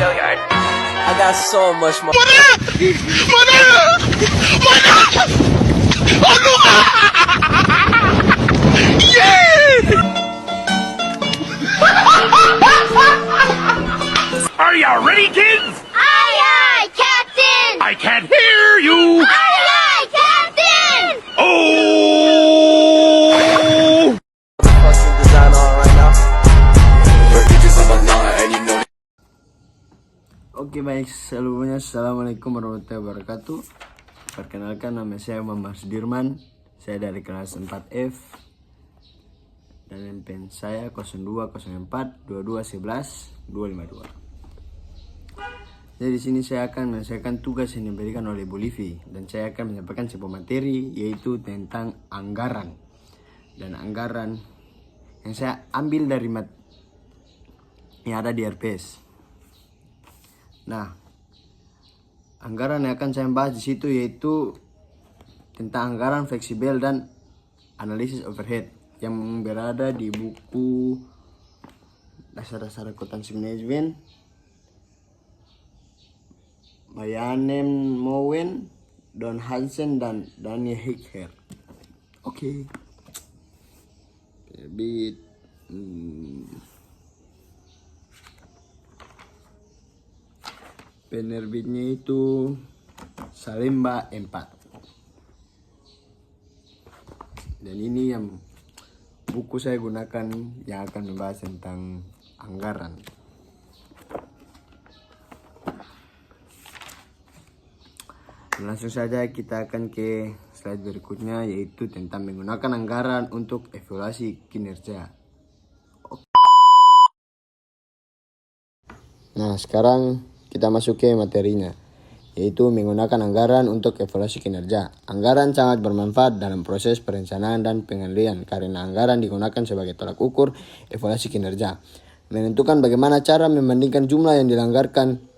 yard. I got so much more. Are you ready, kids? Aye, aye, Captain! I can't hear you. Aye, aye, Captain! Oh! Fucking design on right now. Oke baik, sebelumnya Assalamualaikum warahmatullahi wabarakatuh. Perkenalkan, nama saya Muhammad Sudirman. Saya dari kelas 4F. Dan MPN saya 0204 2211 252. Jadi di sini saya akan menyelesaikan tugas yang diberikan oleh Bu Livi, dan saya akan menyampaikan sebuah materi yaitu tentang anggaran. Dan anggaran yang saya ambil dari yang ada di RPS. Nah, anggaran yang akan saya bahas di situ yaitu tentang anggaran fleksibel dan analisis overhead yang berada di buku Dasar-dasar Akuntansi Manajemen Mayanem Mowen, Don Hansen, dan Daniel Hickher. Oke. Terbit. Penerbitnya itu Salemba 4. Dan ini yang buku saya gunakan yang akan membahas tentang anggaran. Langsung saja kita akan ke slide berikutnya, yaitu tentang menggunakan anggaran untuk evaluasi kinerja. Nah, sekarang kita masuk ke materinya, yaitu menggunakan anggaran untuk evaluasi kinerja. Anggaran sangat bermanfaat dalam proses perencanaan dan pengendalian karena anggaran digunakan sebagai tolak ukur evaluasi kinerja. Menentukan bagaimana cara membandingkan jumlah yang dianggarkan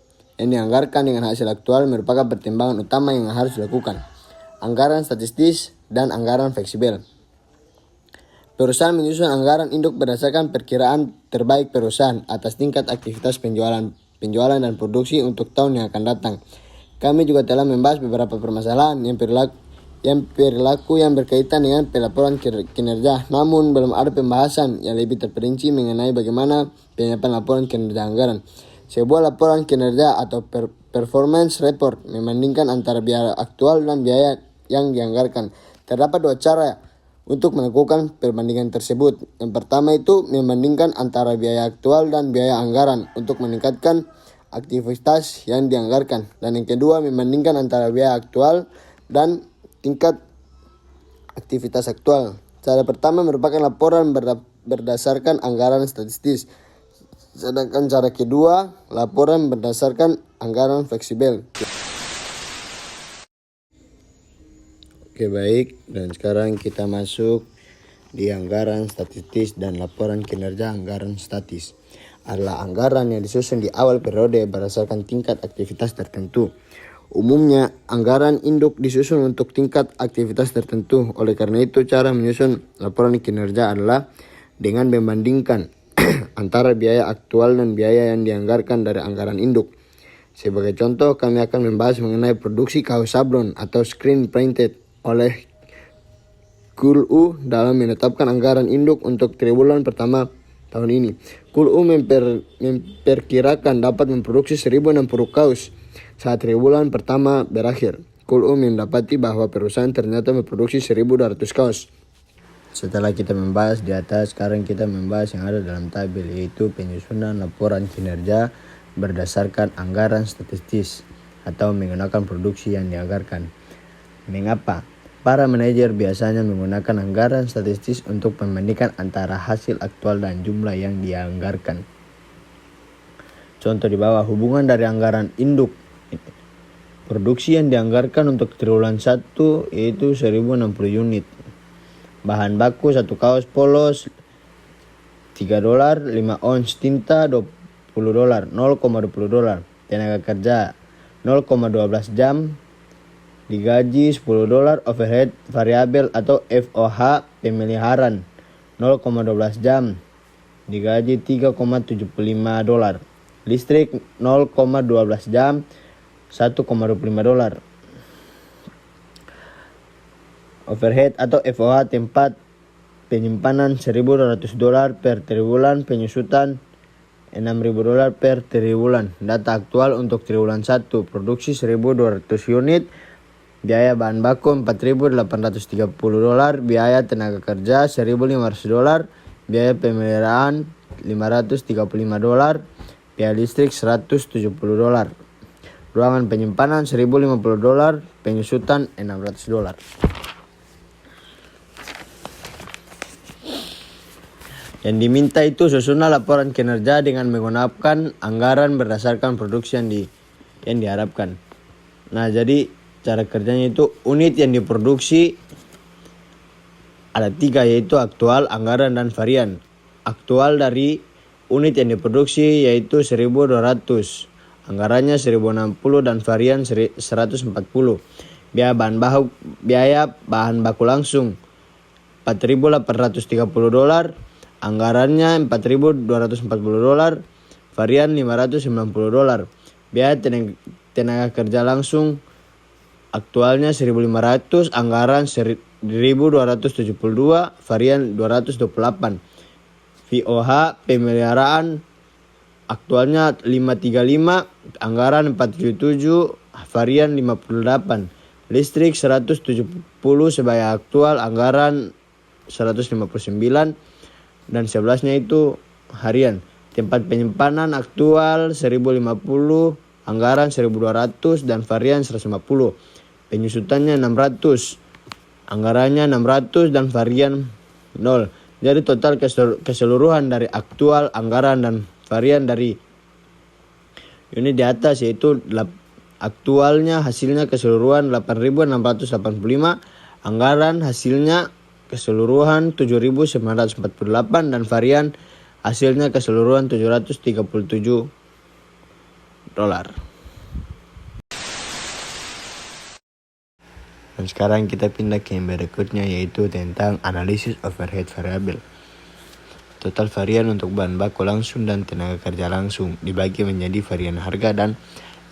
dengan hasil aktual merupakan pertimbangan utama yang harus dilakukan. Anggaran statistis dan anggaran fleksibel. Perusahaan menyusun anggaran induk berdasarkan perkiraan terbaik perusahaan atas tingkat aktivitas penjualan dan produksi untuk tahun yang akan datang. Kami juga telah membahas beberapa permasalahan yang perilaku yang berkaitan dengan pelaporan kinerja, namun belum ada pembahasan yang lebih terperinci mengenai bagaimana penyiapan laporan kinerja anggaran. Sebuah laporan kinerja atau performance report membandingkan antara biaya aktual dan biaya yang dianggarkan. Terdapat dua cara untuk melakukan perbandingan tersebut. Yang pertama itu membandingkan antara biaya aktual dan biaya anggaran untuk meningkatkan aktivitas yang dianggarkan. Dan yang kedua, membandingkan antara biaya aktual dan tingkat aktivitas aktual. Cara pertama merupakan laporan berdasarkan anggaran statistis. Sedangkan cara kedua, laporan berdasarkan anggaran fleksibel. Oke baik, dan sekarang kita masuk di anggaran statistis dan laporan kinerja anggaran statis. Adalah anggaran yang disusun di awal periode berdasarkan tingkat aktivitas tertentu. Umumnya, anggaran induk disusun untuk tingkat aktivitas tertentu. Oleh karena itu, cara menyusun laporan kinerja adalah dengan membandingkan antara biaya aktual dan biaya yang dianggarkan dari anggaran induk. Sebagai contoh, kami akan membahas mengenai produksi kaos sablon atau screen printed oleh KULU dalam menetapkan anggaran induk untuk triwulan pertama tahun ini. KULU memperkirakan dapat memproduksi 1060 kaos saat triwulan pertama berakhir. KULU mendapati bahwa perusahaan ternyata memproduksi 1200 kaos. Setelah kita membahas di atas, sekarang kita membahas yang ada dalam tabel, yaitu penyusunan laporan kinerja berdasarkan anggaran statistis atau menggunakan produksi yang dianggarkan. Mengapa? Para manajer biasanya menggunakan anggaran statistis untuk membandingkan antara hasil aktual dan jumlah yang dianggarkan. Contoh di bawah, hubungan dari anggaran induk. Produksi yang dianggarkan untuk triwulan 1 yaitu 1060 unit. Bahan baku 1 kaos polos $3, 5 ons tinta $20, $0,20. Tenaga kerja 0,12 jam, digaji $10. Overhead variabel atau FOH pemeliharaan 0,12 jam, digaji $3,75. Listrik 0,12 jam $1,25. Overhead atau FOH tempat penyimpanan $1.200 per triwulan, penyusutan $6.000 per triwulan. Data aktual untuk triwulan 1, produksi 1.200 unit, biaya bahan baku $4.830, biaya tenaga kerja $1.500, biaya pemeliharaan $535, biaya listrik $170, ruangan penyimpanan $1.050, penyusutan $600. Yang diminta itu susunan laporan kinerja dengan menggunakan anggaran berdasarkan produksi yang diharapkan. Nah, jadi cara kerjanya itu unit yang diproduksi ada 3, yaitu aktual, anggaran, dan varian. Aktual dari unit yang diproduksi yaitu 1.200, anggarannya 1.060 dan varian 140. Biaya bahan baku langsung $4.830, anggarannya $4.240, varian $590. Biaya tenaga kerja langsung aktualnya 1.500, anggaran 1.272, varian 228. VOH pemeliharaan aktualnya 535, anggaran 477, varian 58. Listrik 170 sebagai aktual, anggaran 159, dan 11-nya itu harian. Tempat penyimpanan aktual 1.050, anggaran 1.200, dan varian 150. Penyusutannya 600, anggarannya 600, dan varian 0. Jadi total keseluruhan dari aktual, anggaran, dan varian dari unit di atas yaitu aktualnya hasilnya keseluruhan 8.685, anggaran hasilnya keseluruhan 7.948, dan varian hasilnya keseluruhan $737. Dan sekarang kita pindah ke yang berikutnya, yaitu tentang analisis overhead variable. Total varian untuk bahan baku langsung dan tenaga kerja langsung dibagi menjadi varian harga dan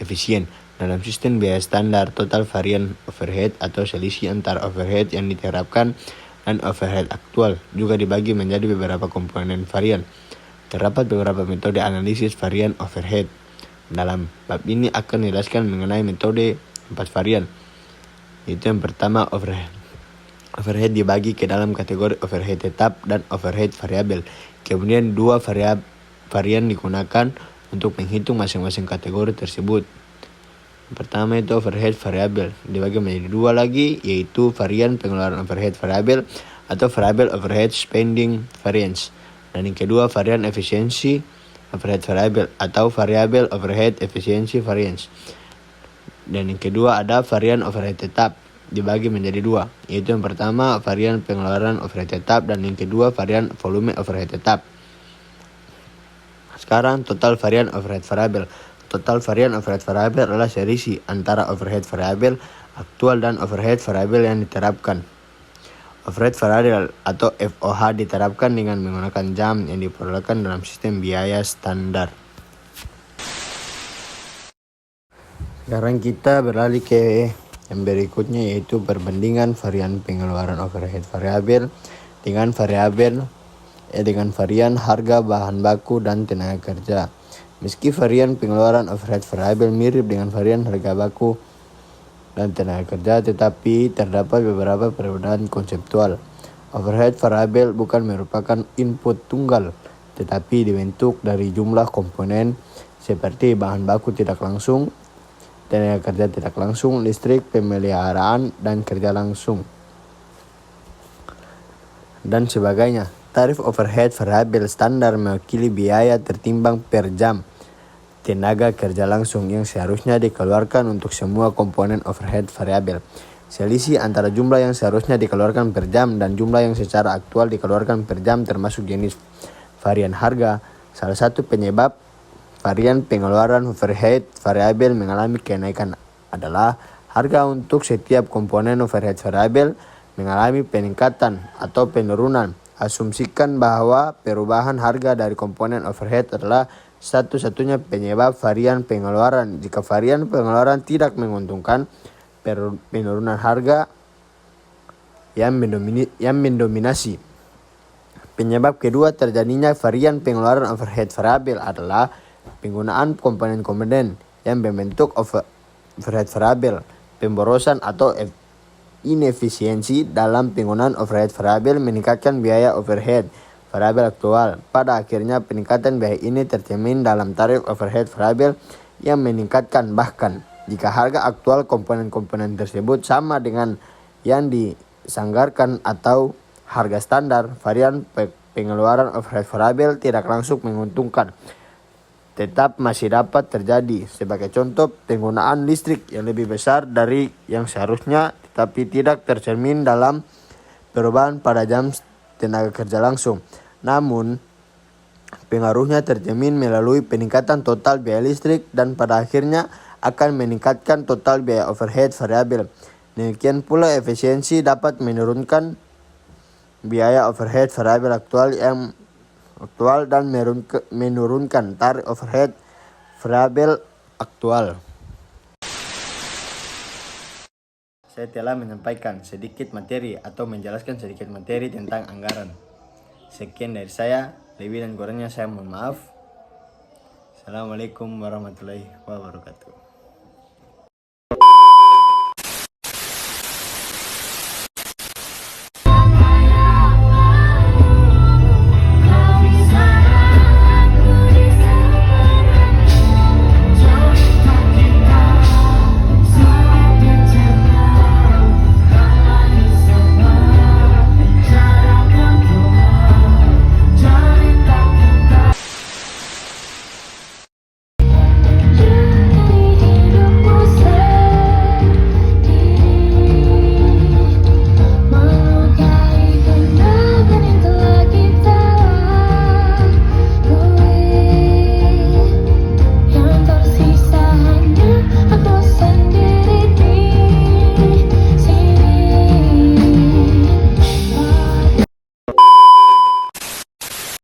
efisien. Dalam sistem biaya standar, total varian overhead atau selisih antara overhead yang diterapkan dan overhead aktual juga dibagi menjadi beberapa komponen varian. Terdapat beberapa metode analisis varian overhead. Dalam bab ini akan dijelaskan mengenai metode 4 varian. Itu yang pertama, overhead. Overhead dibagi ke dalam kategori overhead tetap dan overhead variabel. Kemudian 2 varian digunakan untuk menghitung masing-masing kategori tersebut. Yang pertama itu overhead variabel, dibagi menjadi 2 lagi, yaitu varian pengeluaran overhead variabel atau variable overhead spending variance. Dan yang kedua varian efisiensi overhead variabel atau variable overhead efficiency variance. Dan yang kedua ada varian overhead tetap, dibagi menjadi 2, yaitu yang pertama varian pengeluaran overhead tetap dan yang kedua varian volume overhead tetap. Sekarang total varian overhead variable. Total varian overhead variable adalah selisih antara overhead variable aktual dan overhead variable yang diterapkan. Overhead variable atau FOH diterapkan dengan menggunakan jam yang diperlukan dalam sistem biaya standar. Sekarang kita beralih ke yang berikutnya, yaitu perbandingan varian pengeluaran overhead variabel dengan varian harga bahan baku dan tenaga kerja. Meski varian pengeluaran overhead variabel mirip dengan varian harga baku dan tenaga kerja, tetapi terdapat beberapa perbedaan konseptual. Overhead variabel bukan merupakan input tunggal, tetapi dibentuk dari jumlah komponen seperti bahan baku tidak langsung, tenaga kerja tidak langsung, listrik, pemeliharaan, dan kerja langsung, dan sebagainya. Tarif overhead variabel standar mewakili biaya tertimbang per jam tenaga kerja langsung yang seharusnya dikeluarkan untuk semua komponen overhead variabel. Selisih antara jumlah yang seharusnya dikeluarkan per jam dan jumlah yang secara aktual dikeluarkan per jam termasuk jenis varian harga. Salah satu penyebab varian pengeluaran overhead variabel mengalami kenaikan adalah harga untuk setiap komponen overhead variabel mengalami peningkatan atau penurunan. Asumsikan bahwa perubahan harga dari komponen overhead adalah satu-satunya penyebab varian pengeluaran. Jika varian pengeluaran tidak menguntungkan, penurunan harga yang mendominasi. Penyebab kedua terjadinya varian pengeluaran overhead variabel adalah penggunaan komponen-komponen yang berbentuk overhead variabel, pemborosan atau inefisiensi dalam penggunaan overhead variabel meningkatkan biaya overhead variabel aktual. Pada akhirnya peningkatan biaya ini tercermin dalam tarif overhead variabel yang meningkatkan. Bahkan jika harga aktual komponen-komponen tersebut sama dengan yang disanggarkan atau harga standar, varian pengeluaran overhead variabel tidak langsung menguntungkan, tetap masih dapat terjadi. Sebagai contoh, penggunaan listrik yang lebih besar dari yang seharusnya tetapi tidak tercermin dalam perubahan pada jam tenaga kerja langsung. Namun, pengaruhnya tercermin melalui peningkatan total biaya listrik dan pada akhirnya akan meningkatkan total biaya overhead variabel. Demikian pula efisiensi dapat menurunkan biaya overhead variabel aktual dan menurunkan tarif overhead variabel aktual. Saya telah menyampaikan sedikit materi atau menjelaskan sedikit materi tentang anggaran. Sekian dari saya, lebih dan kurangnya saya mohon maaf. Assalamualaikum warahmatullahi wabarakatuh.